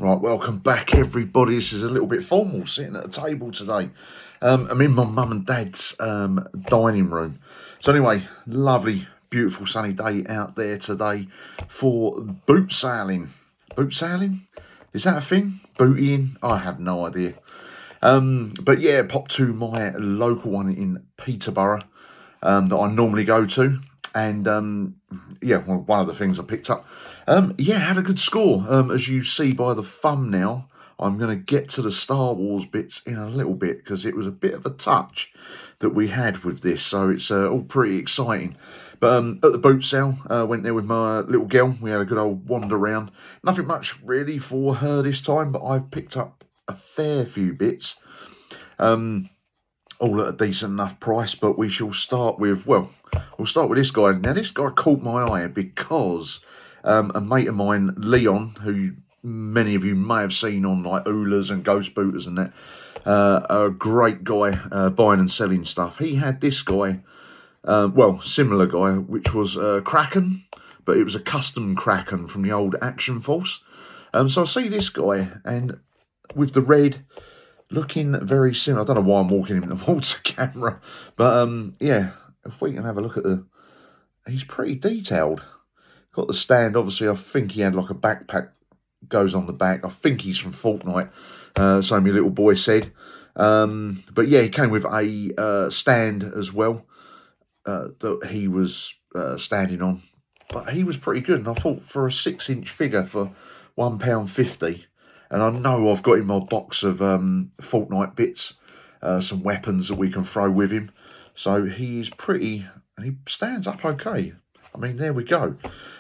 Right, welcome back everybody. This is a little bit formal, sitting at a table today. I'm in my mum and dad's dining room. So anyway, lovely, beautiful sunny day out there today for bootsailing. Bootsailing? Is that a thing? Bootying? I have no idea. But yeah, pop to my local one in Peterborough that I normally go to. And yeah, well, one of the things I picked up, yeah, had a good score. As you see by the thumbnail, I'm going to get to the Star Wars bits in a little bit because it was a bit of a touch that we had with this, so it's all pretty exciting. But at the boot sale, went there with my little girl. We had a good old wander around. Nothing much really for her this time, but I've picked up a fair few bits. All at a decent enough price, but we shall start with, well, we'll start with this guy. Now, this guy caught my eye because a mate of mine, Leon, who many of you may have seen on like Oolers and Ghost Booters and that, a great guy buying and selling stuff. He had this guy, well, similar guy, which was Kraken, but it was a custom Kraken from the old Action Force. So I see this guy, and with the red, looking very similar. I don't know why I'm walking him towards the camera, but yeah, if we can have a look at he's pretty detailed. Got the stand, obviously. I think he had like a backpack goes on the back. I think he's from Fortnite, so my little boy said. But yeah, he came with a stand as well that he was standing on. But he was pretty good, and I thought for a 6-inch figure for £1.50, and I know I've got in my box of Fortnite bits, some weapons that we can throw with him. So he's pretty, and he stands up okay. I mean, there we go.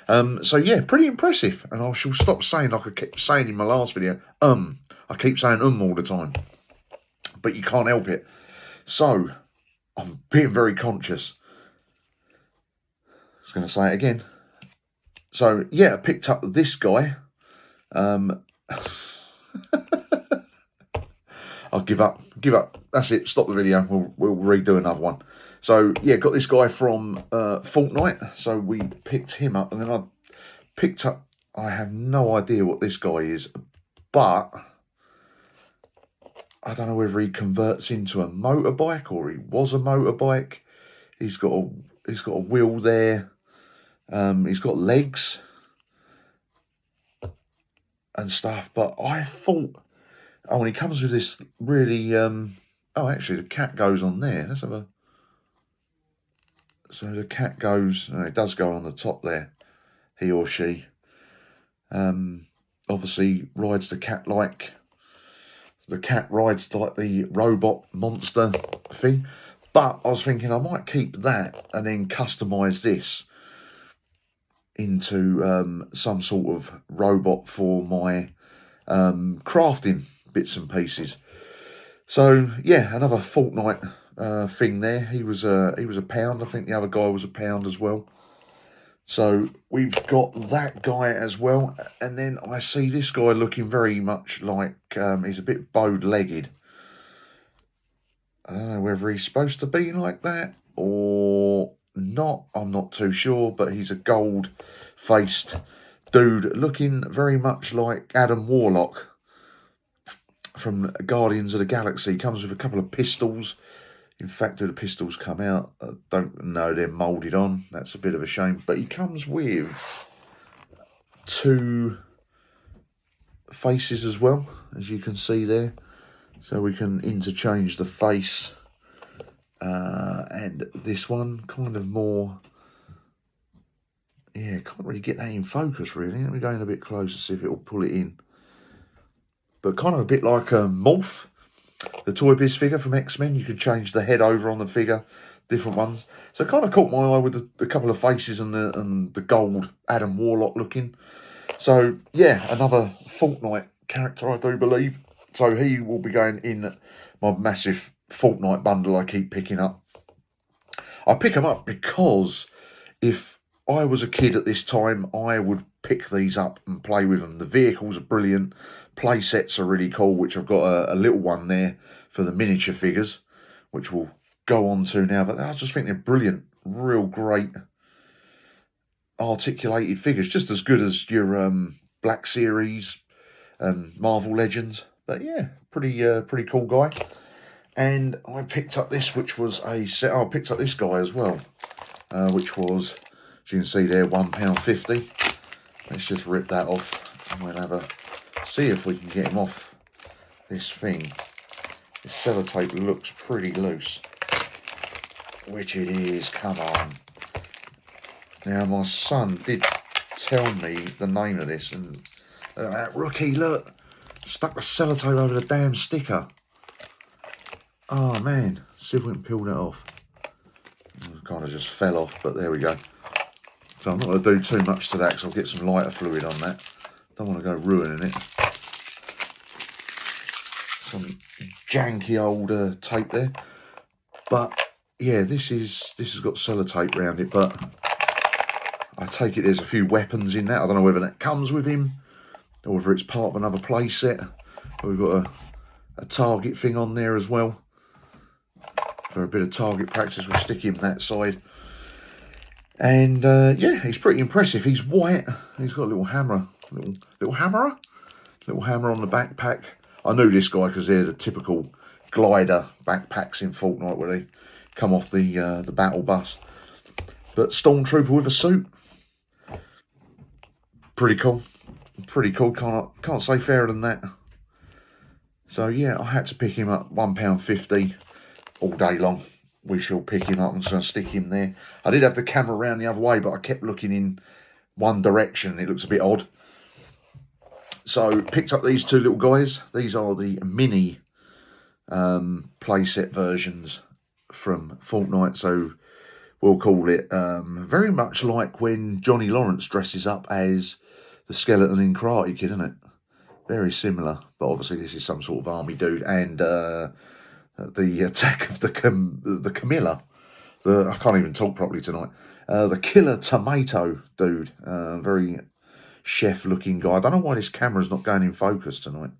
So yeah, pretty impressive. And I shall stop saying, like I kept saying in my last video, I keep saying all the time, but you can't help it. So I'm being very conscious. I was going to say it again. So yeah, I picked up this guy. I'll give up. That's it. Stop the video. We'll redo another one. So yeah, got this guy from Fortnite. So we picked him up, and then I picked up. I have no idea what this guy is, but I don't know whether he converts into a motorbike or he was a motorbike. He's got a wheel there. He's got legs and stuff. But I thought, oh, and he comes with this really, oh, actually, the cat goes on there. Let's have a, so the cat goes, it does go on the top there, he or she. Obviously rides the cat like the robot monster thing. But I was thinking I might keep that and then customise this into some sort of robot for my crafting bits and pieces. So yeah, another Fortnite thing there. He was a pound. I think the other guy was a pound as well. So we've got that guy as well, and then I see this guy looking very much like he's a bit bowed-legged. I don't know whether he's supposed to be like that or not. I'm not too sure, but he's a gold-faced dude looking very much like Adam Warlock from Guardians of the Galaxy. Comes with a couple of pistols. In fact, do the pistols come out? I don't know. They're moulded on. That's a bit of a shame. But he comes with 2 faces as well, as you can see there. So we can interchange the face. And this one, kind of more... Yeah, can't really get that in focus, really. Let me go in a bit closer, see if it'll pull it in. But kind of a bit like a Morph. The Toy Biz figure from X-Men, you could change the head over on the figure, different ones. So it kind of caught my eye with the couple of faces and the gold Adam Warlock looking. So yeah, another Fortnite character, I do believe. So he will be going in my massive Fortnite bundle I keep picking up. I pick them up because if I was a kid at this time, I would pick these up and play with them. The vehicles are brilliant. Play sets are really cool, which I've got a little one there for the miniature figures, which we'll go on to now. But I just think they're brilliant, real great articulated figures, just as good as your Black Series and Marvel Legends. But yeah, pretty cool guy. And I picked up this, which was a set. Oh, I picked up this guy as well, which was, as you can see there, £1.50. Let's just rip that off, and we'll have a see if we can get him off this thing. This sellotape looks pretty loose, which it is. Come on. Now my son did tell me the name of this, and that rookie, look, stuck the sellotape over the damn sticker. Oh man, see if we can peel that off. Kind of just fell off, but there we go. So I'm not going to do too much to that because I'll get some lighter fluid on that. Don't want to go ruining it. Some janky old tape there. But yeah, this has got sellotape around it, but I take it there's a few weapons in that. I don't know whether that comes with him or whether it's part of another play set. We've got a target thing on there as well. For a bit of target practice, we'll stick him that side. And yeah, he's pretty impressive. He's white. He's got a little hammer, little hammer on the backpack. I knew this guy because they're the typical glider backpacks in Fortnite where they come off the battle bus. But Stormtrooper with a suit, pretty cool. Can't say fairer than that. So yeah, I had to pick him up, £1.50. All day long. We shall pick him up. I'm just going to stick him there. I did have the camera around the other way, but I kept looking in one direction. It looks a bit odd. So picked up these two little guys. These are the mini playset versions from Fortnite. So we'll call it very much like when Johnny Lawrence dresses up as the skeleton in Karate Kid, isn't it? Very similar, but obviously this is some sort of army dude. And the attack of the Camilla. I can't even talk properly tonight. The killer tomato dude. Very chef-looking guy. I don't know why this camera's not going in focus tonight.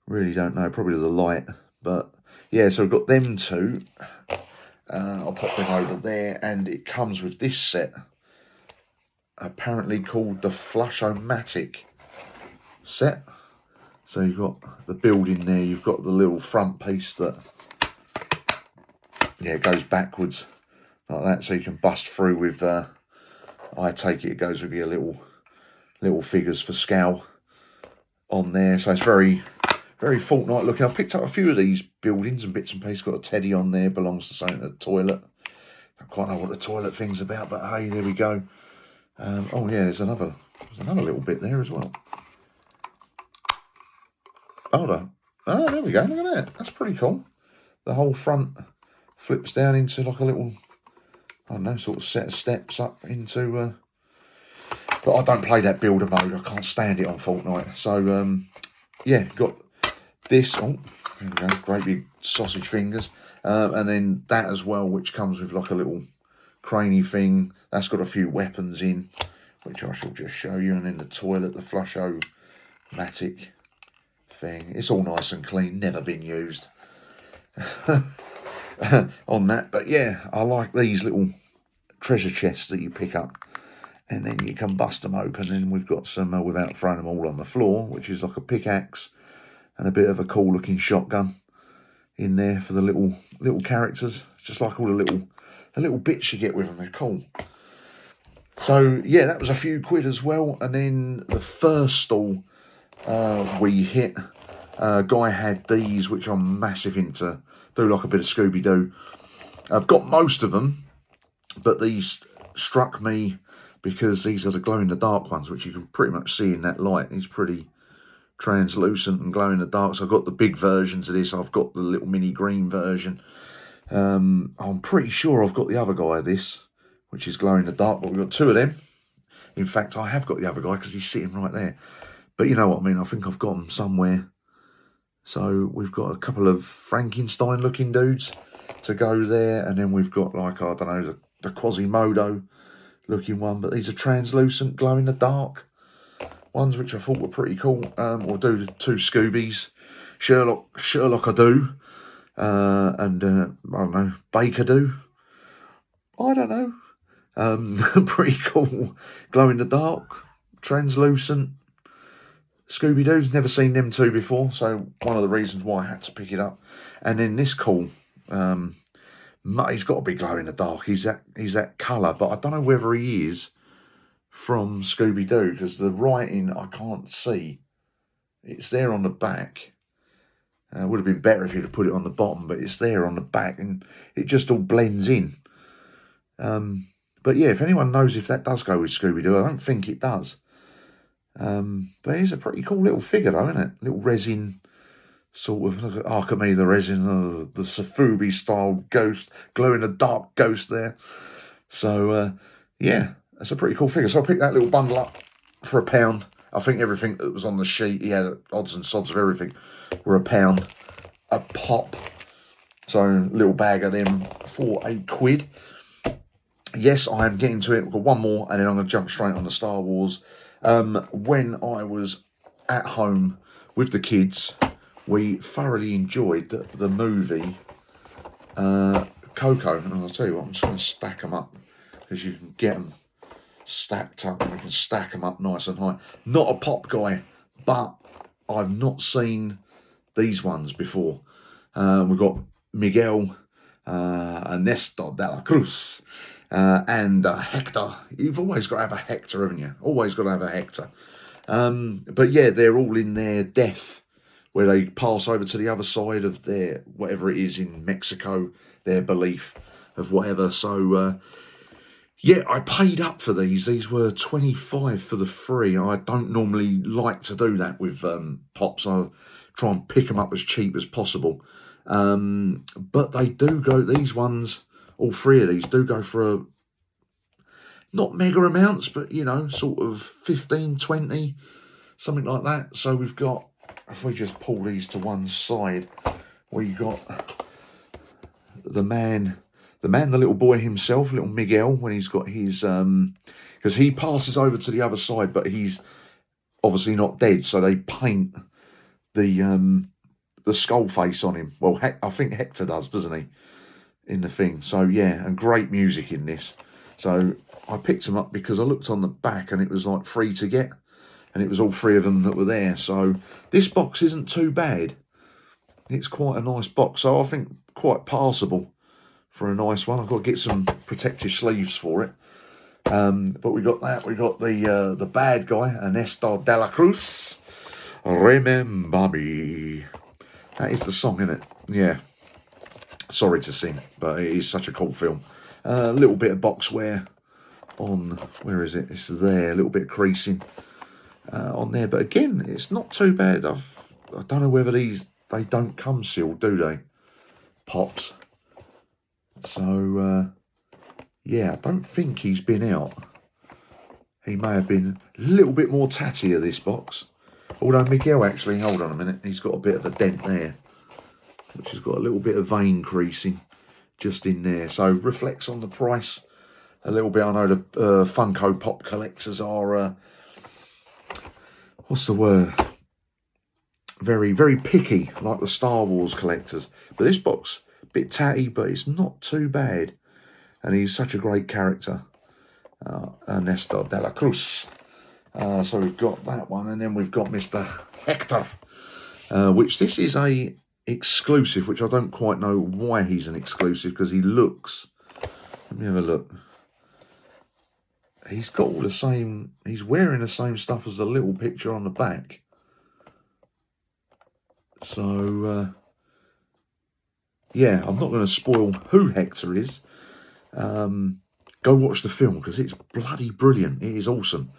Really don't know. Probably the light. But yeah, so we've got them two. I'll pop them over there. And it comes with this set. Apparently called the Matic set. So you've got the building there, you've got the little front piece that, yeah, it goes backwards like that, so you can bust through with, I take it goes with your little figures for scale on there. So it's very Fortnite looking. I've picked up a few of these buildings and bits and pieces. Got a teddy on there, belongs to something at the toilet. Don't quite know what the toilet thing's about, but hey, there we go. Oh yeah, there's another little bit there as well. Hold on. Oh, there we go. Look at that. That's pretty cool. The whole front flips down into like a little, I don't know, sort of set of steps up into... but I don't play that builder mode. I can't stand it on Fortnite. So, yeah, got this. Oh, there we go. Great big sausage fingers. And then that as well, which comes with like a little craney thing. That's got a few weapons in, which I shall just show you. And then the toilet, the Matic thing. It's all nice and clean, never been used on that. But yeah, I like these little treasure chests that you pick up and then you can bust them open. And we've got some without throwing them all on the floor, which is like a pickaxe and a bit of a cool looking shotgun in there for the little characters. Just like all the little bits you get with them. They're cool. So yeah, that was a few quid as well. And then the first stall we hit, guy had these, which I'm massive into. Do like a bit of Scooby-Doo. I've got most of them, but these struck me because these are the glow-in-the-dark ones, which you can pretty much see in that light. It's pretty translucent and glow-in-the-dark. So I've got the big versions of this. I've got the little mini green version. I'm pretty sure I've got the other guy of this, which is glow-in-the-dark, but we've got two of them. In fact, I have got the other guy because he's sitting right there. But you know what I mean, I think I've got them somewhere. So we've got a couple of Frankenstein-looking dudes to go there. And then we've got, like, I don't know, the Quasimodo-looking one. But these are translucent, glow-in-the-dark ones, which I thought were pretty cool. We'll do the two Scoobies. Sherlock I do. And, I don't know, Baker do. I don't know. Pretty cool. Glow-in-the-dark, translucent. Scooby-Doo's, never seen them two before, so one of the reasons why I had to pick it up. And then this cool, he's got to be glow in the dark. He's that colour, but I don't know whether he is from Scooby-Doo because the writing I can't see. It's there on the back. It would have been better if you'd have put it on the bottom, but it's there on the back and it just all blends in. But yeah, if anyone knows if that does go with Scooby-Doo, I don't think it does. But it's a pretty cool little figure though, isn't it? Little resin sort of, look at Archimede, the resin, the Safubi style ghost, glow in the dark ghost there. So yeah, that's a pretty cool figure. So I picked that little bundle up for £1. I think everything that was on the sheet, he had odds and sods of everything, were £1 a pop. So a little bag of them for £8. Yes, I am getting to it. We've got one more and then I'm going to jump straight on the Star Wars. When I was at home with the kids, we thoroughly enjoyed the movie Coco. And I'll tell you what, I'm just going to stack them up because you can get them stacked up and you can stack them up nice and high. Not a pop guy, but I've not seen these ones before. We've got Miguel, Ernesto de la Cruz, and Hector. You've always got to have a Hector, haven't you? Always got to have a Hector. But yeah, they're all in their death, where they pass over to the other side of their, whatever it is in Mexico, their belief of whatever. So, yeah, I paid up for these. These were 25 for the free. I don't normally like to do that with pops. I try and pick them up as cheap as possible. But they do go, these ones, all three of these do go for not mega amounts, but, you know, sort of 15, 20, something like that. So we've got, if we just pull these to one side, we got the little boy himself, little Miguel, when he's got his, because he passes over to the other side, but he's obviously not dead, so they paint the skull face on him. Well, I think Hector does, doesn't he, in the thing? So yeah, and great music in this. So I picked them up because I looked on the back and it was like free to get, and it was all three of them that were there. So this box isn't too bad. It's quite a nice box, so I think quite passable for a nice one. I've got to get some protective sleeves for it. But we got that. We got the bad guy, Ernesto de la Cruz. Remember me. That is the song, isn't it? Yeah. Sorry to sing, but it is such a cool film. A little bit of box wear on, where is it? It's there. A little bit of creasing on there, but again, it's not too bad. I don't know whether they don't come sealed, do they? Pops. So, yeah, I don't think he's been out. He may have been a little bit more tattier, this box. Although Miguel actually, hold on a minute, he's got a bit of a dent there, which has got a little bit of vein creasing just in there. So, reflects on the price a little bit. I know the Funko Pop collectors are, what's the word? Very, very picky, like the Star Wars collectors. But this box, a bit tatty, but it's not too bad. And he's such a great character, Ernesto de la Cruz. So we've got that one, and then we've got Mr. Hector, which this is a exclusive, which I don't quite know why he's an exclusive, because he looks, let me have a look. He's got all the same, he's wearing the same stuff as the little picture on the back. So, yeah, I'm not going to spoil who Hector is. Go watch the film because it's bloody brilliant. It is awesome.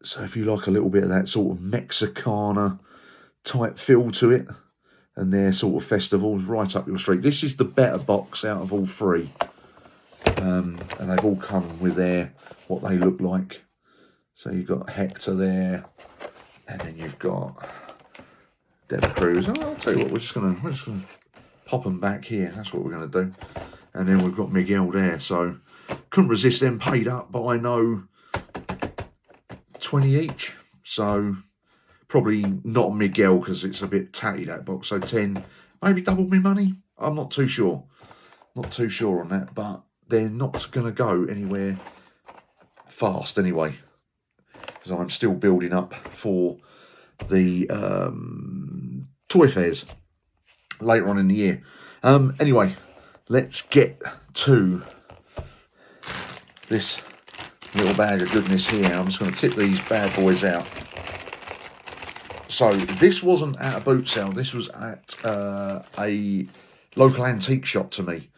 So if you like a little bit of that sort of Mexicana type feel to it, and their sort of festivals, right up your street. This is the better box out of all three. And they've all come with what they look like. So you've got Hector there, and then you've got De La Cruz. Oh, I'll tell you what, we're just gonna pop them back here. That's what we're gonna do. And then we've got Miguel there. So couldn't resist them. Paid up, but I know 20 each. So probably not Miguel because it's a bit tatty, that box. So 10, maybe double my money. I'm not too sure. Not too sure on that, but they're not going to go anywhere fast anyway. because I'm still building up for the toy fairs later on in the year. Anyway, let's get to this little bag of goodness here. I'm just going to tip these bad boys out. So this wasn't at a boot sale. This was at a local antique shop to me.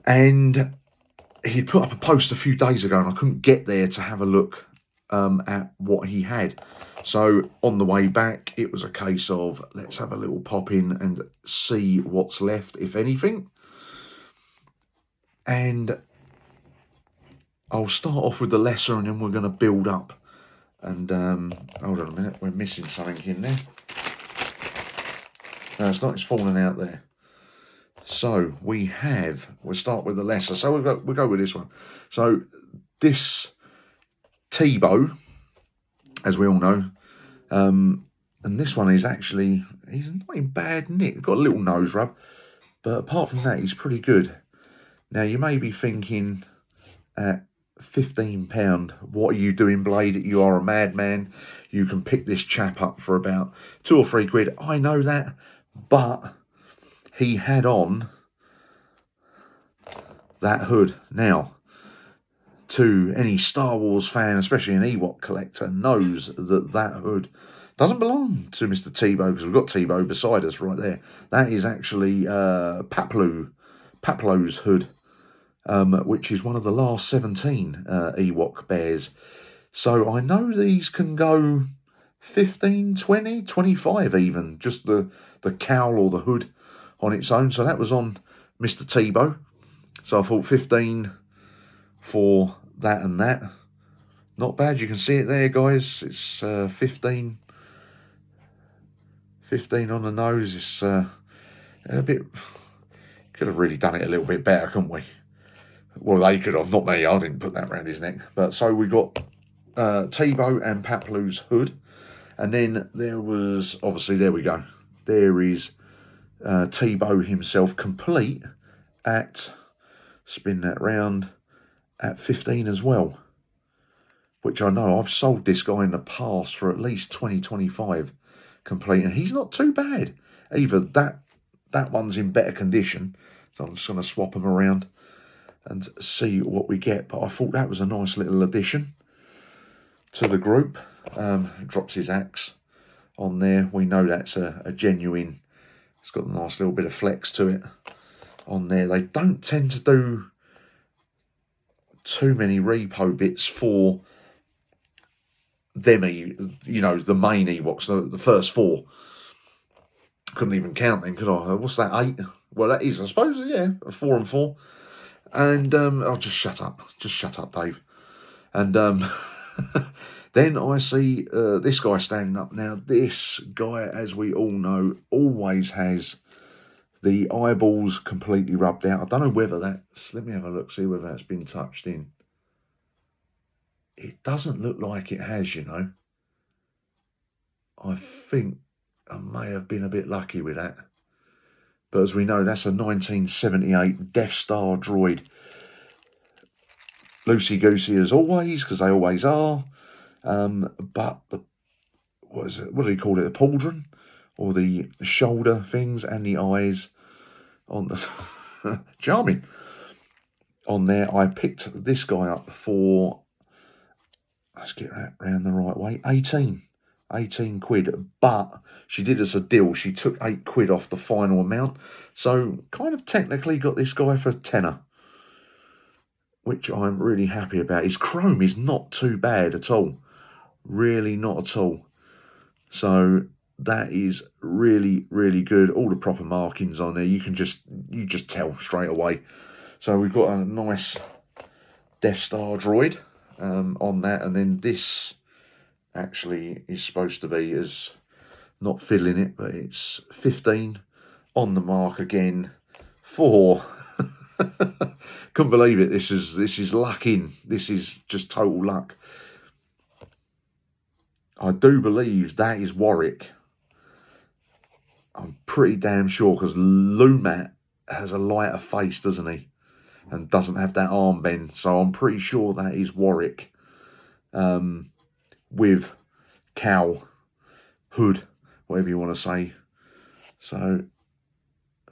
And he'd put up a post a few days ago and I couldn't get there to have a look at what he had. So on the way back, it was a case of let's have a little pop in and see what's left, if anything. And I'll start off with the lesser and then we're going to build up. And hold on a minute, we're missing something in there. No, it's not, it's falling out there. So we'll start with the lesser. So we'll go with this one. So this T-bow, as we all know, and this one is actually, he's not in bad nick. He's got a little nose rub, but apart from that, he's pretty good. Now you may be thinking, at £15, what are you doing, Blade? You are a madman. You can pick this chap up for about £2 or £3. I know that, but he had on that hood. Now, to any Star Wars fan, especially an Ewok collector, knows that that hood doesn't belong to Mr. T-bow, because we've got T-bow beside us right there. That is actually Paplo's hood, which is one of the last 17 Ewok bears. So I know these can go 15, 20, 25 even, just the cowl or the hood on its own. So that was on Mr. T-bow. So I thought 15 for that and that. Not bad, you can see it there, guys. It's 15 on the nose. It's a bit, could have really done it a little bit better, couldn't we? Well, they could have, not me. I didn't put that around his neck. But so we got T-bow and Paplu's hood. And then there was, obviously, there we go. There is T-bow himself, complete at, spin that round, at 15 as well. Which I know, I've sold this guy in the past for at least 20, 25 complete. And he's not too bad. Either that one's in better condition. So I'm just going to swap them around and see what we get. But I thought that was a nice little addition to the group. Drops his axe on there. We know that's a genuine, it's got a nice little bit of flex to it on there. They don't tend to do too many repo bits for them, you know, the main Ewoks, the first 4. Couldn't even count them, could I? What's that, 8? Well, that is, I suppose, yeah, 4 and 4. And oh, just shut up, Dave. And then I see this guy standing up. Now, this guy, as we all know, always has the eyeballs completely rubbed out. I don't know whether that's, let me have a look, see whether that's been touched in. It doesn't look like it has, you know. I think I may have been a bit lucky with that. But as we know, that's a 1978 Death Star droid. Loosey-goosey as always, because they always are. But the, what do you call it? The pauldron? Or the shoulder things and the eyes on the... charming. On there, I picked this guy up for... Let's get that round the right way. 18 quid, but she did us a deal. She took 8 quid off the final amount, so kind of technically got this guy for a tenner, which I'm really happy about. His chrome is not too bad at all, really not at all. So that is really, really good. All the proper markings on there. You just tell straight away. So we've got a nice Death Star droid on that, and then this actually is supposed to be, as not fiddling it, but it's 15 on the mark again for couldn't believe it. This is luck in. This is just total luck. I do believe that is Warok. I'm pretty damn sure, because Lumat has a lighter face, doesn't he? And doesn't have that arm bend. So I'm pretty sure that is Warok. with cowl, hood, whatever you want to say. So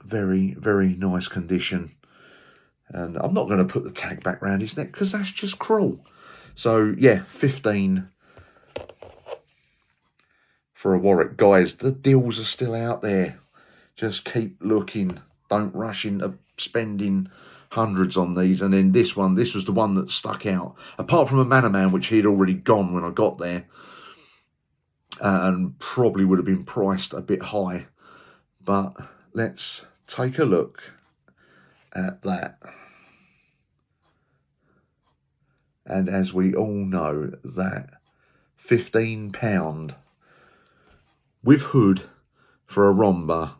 very, very nice condition. And I'm not going to put the tag back around his neck because that's just cruel. So yeah, 15 for a Warok. Guys, the deals are still out there. Just keep looking. Don't rush into spending hundreds on these. And then this one, this was the one that stuck out. Apart from a Manor Man, which he'd already gone when I got there. And probably would have been priced a bit high. But let's take a look at that. And as we all know, that £15 with hood for a Romba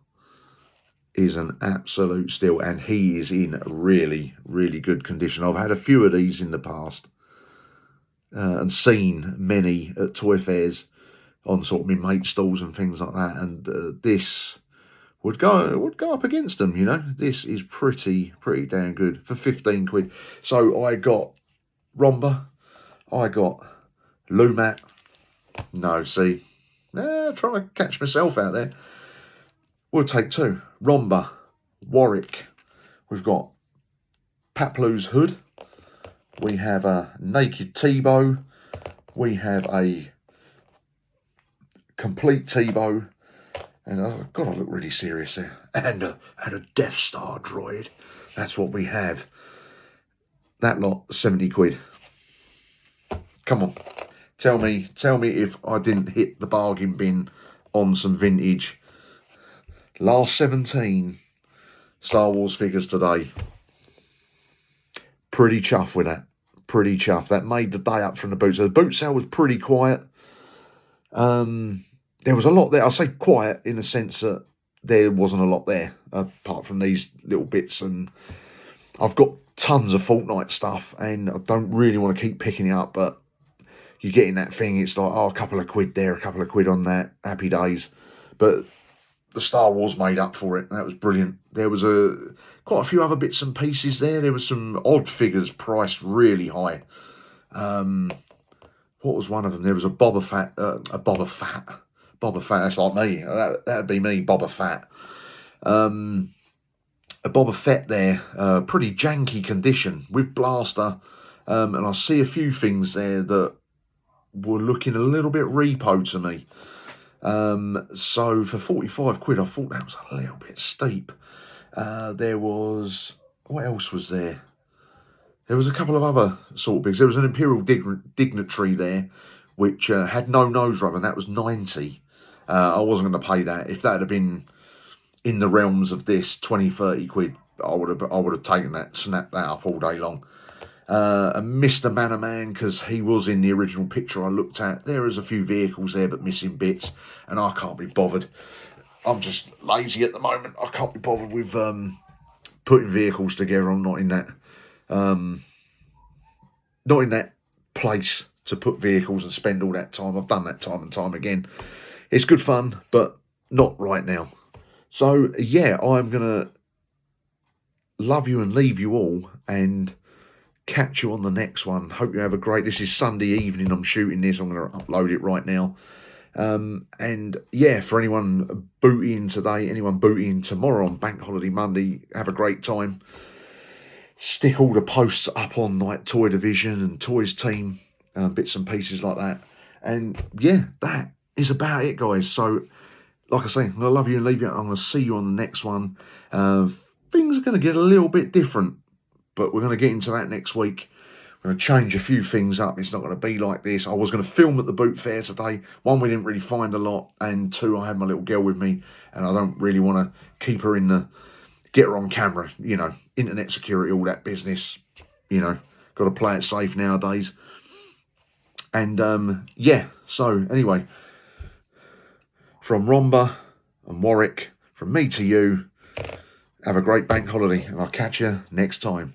is an absolute steal, and he is in really, really good condition. I've had a few of these in the past and seen many at toy fairs on sort of my mate stalls and things like that, and this would go up against them, you know. This is pretty damn good for 15 quid. So I got Romba, I got Lumat. No, see, trying to catch myself out there. We'll take two. Romba, Warok. We've got Paplu's hood. We have a naked T-bow. We have a complete T-bow. And oh God, I look really serious there. And a Death Star droid. That's what we have. That lot, 70 quid. Come on. Tell me if I didn't hit the bargain bin on some vintage. Last 17 Star Wars figures today. Pretty chuffed with that. Pretty chuffed. That made the day up from the boot. So the boot sale was pretty quiet. There was a lot there. I'll say quiet in the sense that there wasn't a lot there, apart from these little bits. And I've got tons of Fortnite stuff, and I don't really want to keep picking it up, but you get in that thing, it's like, oh, a couple of quid there, a couple of quid on that, happy days. But the Star Wars made up for it. That was brilliant. There was quite a few other bits and pieces there. There was some odd figures priced really high. What was one of them? There was a Boba Fett. That's like me. That'd be me, Boba Fett. A Boba Fett there, pretty janky condition with blaster. And I see a few things there that were looking a little bit repo to me. So for 45 quid, I thought that was a little bit steep. There was, what else was there? There was a couple of other sort of bigs. There was an Imperial Dignitary there, which had no nose rub, and that was 90. I wasn't going to pay that. If that had been in the realms of this 20, 30 quid, I would have taken that, snapped that up all day long. And Mr. Manor Man, because he was in the original picture I looked at. There is a few vehicles there, but missing bits, and I can't be bothered. I'm just lazy at the moment. I can't be bothered with putting vehicles together. I'm not in that place to put vehicles and spend all that time. I've done that time and time again. It's good fun, but not right now. So yeah, I'm gonna love you and leave you all, and catch you on the next one. Hope you have a great, this is Sunday evening I'm shooting this. I'm going to upload it right now. And yeah, for anyone booting today, anyone booting tomorrow on Bank Holiday Monday, have a great time. Stick all the posts up on like Toy Division and Toys Team, bits and pieces like that. And yeah, that is about it, guys. So like I say, I'm going to love you and leave you. I'm going to see you on the next one. Things are going to get a little bit different, but we're going to get into that next week. We're going to change a few things up. It's not going to be like this. I was going to film at the boot fair today. One, we didn't really find a lot. And two, I had my little girl with me, and I don't really want to keep her get her on camera, you know, internet security, all that business, you know, got to play it safe nowadays. And yeah, so anyway, from Romba and Warok, from me to you, have a great bank holiday, and I'll catch you next time.